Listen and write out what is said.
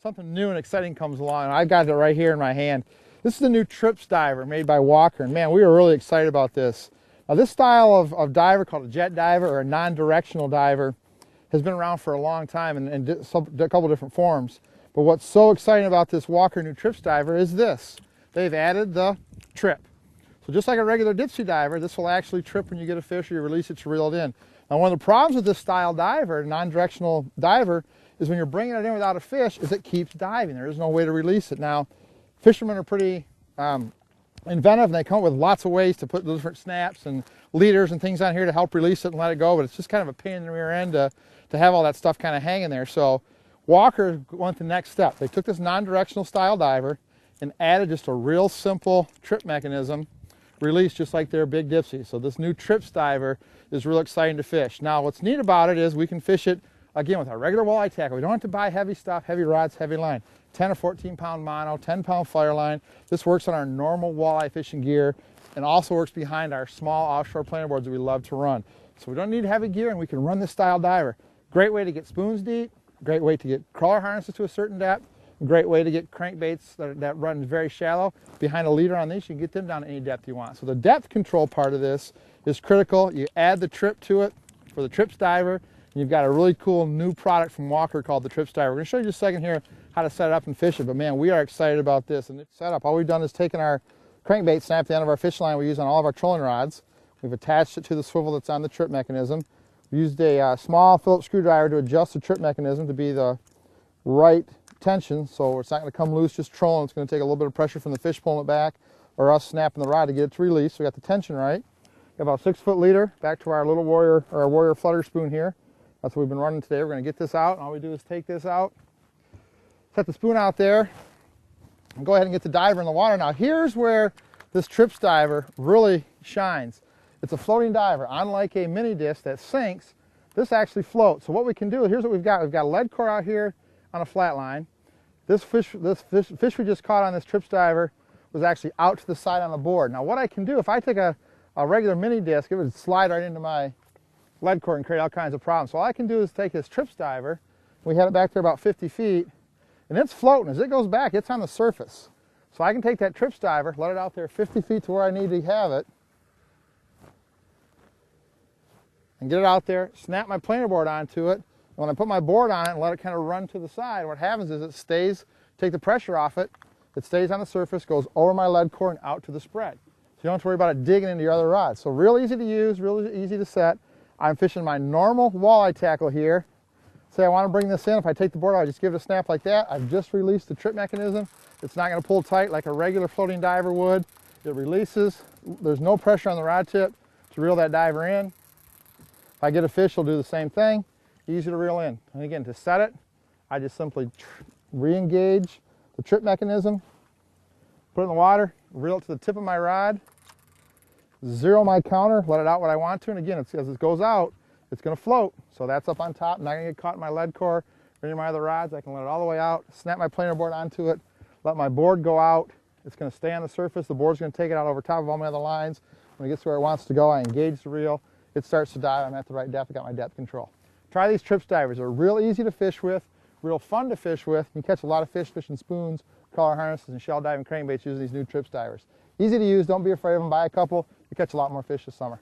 something new and exciting comes along, and I've got it right here in my hand. This is the new TripZ Diver made by Walker, and man, we were really excited about this. Now, this style of diver, called a jet diver or a non-directional diver, has been around for a long time in a couple different forms. But what's so exciting about this Walker new TripZ Diver is this. They've added the trip. So just like a regular dip sea diver, this will actually trip when you get a fish or you release it to reel it in. Now, one of the problems with this style diver, non-directional diver, is when you're bringing it in without a fish, is it keeps diving. There is no way to release it. Now, fishermen are pretty inventive, and they come up with lots of ways to put different snaps and leaders and things on here to help release it and let it go, but it's just kind of a pain in the rear end to have all that stuff kind of hanging there. So Walker went the next step. They took this non-directional style diver and added just a real simple trip mechanism, release just like their big dipsy. So this new TripZ Diver is real exciting to fish. Now, what's neat about it is we can fish it again with our regular walleye tackle. We don't have to buy heavy stuff, heavy rods, heavy line. 10 or 14 pound mono, 10 pound fire line. This works on our normal walleye fishing gear and also works behind our small offshore planer boards that we love to run. So we don't need heavy gear, and we can run this style diver. Great way to get spoons deep, great way to get crawler harnesses to a certain depth, great way to get crankbaits that run very shallow. Behind a leader on these, you can get them down to any depth you want. So the depth control part of this is critical. You add the trip to it for the TripZ Diver, and you've got a really cool new product from Walker called the TripZ Diver. We're going to show you just a second here how to set it up and fish it, but man, we are excited about this. And it's set up, all we've done is taken our crankbait snap at the end of our fish line we use on all of our trolling rods. We've attached it to the swivel that's on the trip mechanism. We used a small Phillips screwdriver to adjust the trip mechanism to be the right tension, so it's not going to come loose just trolling. It's going to take a little bit of pressure from the fish pulling it back or us snapping the rod to get it to release. So we got the tension right. We have about a 6-foot leader back to our little Warrior, or our Warrior flutter spoon here. That's what we've been running today. We're going to get this out, and all we do is take this out, set the spoon out there, and go ahead and get the diver in the water. Now, here's where this TripZ Diver really shines. It's a floating diver. Unlike a mini disc that sinks, this actually floats. So what we can do, here's what we've got. We've got a lead core out here on a flat line. This fish we just caught on this TripZ Diver was actually out to the side on the board. Now, what I can do, if I take a regular mini disc, it would slide right into my lead core and create all kinds of problems. So all I can do is take this TripZ Diver, we had it back there about 50 feet, and it's floating. As it goes back, it's on the surface. So I can take that TripZ Diver, let it out there 50 feet to where I need to have it, and get it out there, snap my planer board onto it. And when I put my board on it and let it kind of run to the side, what happens is it stays, take the pressure off it, it stays on the surface, goes over my lead core and out to the spread. So you don't have to worry about it digging into your other rods. So real easy to use, real easy to set. I'm fishing my normal walleye tackle here. Say I want to bring this in, if I take the board out, I just give it a snap like that. I've just released the trip mechanism. It's not going to pull tight like a regular floating diver would. It releases. There's no pressure on the rod tip to reel that diver in. If I get a fish, it'll do the same thing. Easy to reel in. And again, to set it, I just simply re-engage the trip mechanism, put it in the water, reel it to the tip of my rod, zero my counter, let it out what I want to, and again, as it goes out, it's going to float. So that's up on top, not going to get caught in my lead core or any of my other rods. I can let it all the way out, snap my planer board onto it, let my board go out. It's going to stay on the surface. The board's going to take it out over top of all my other lines. When it gets to where it wants to go, I engage the reel. It starts to dive. I'm at the right depth. I got my depth control. Try these TripZ Divers. They're real easy to fish with, real fun to fish with. You can catch a lot of fish fishing spoons, crawler harnesses, and shell diving crankbaits using these new TripZ Divers. Easy to use. Don't be afraid of them. Buy a couple. You catch a lot more fish this summer.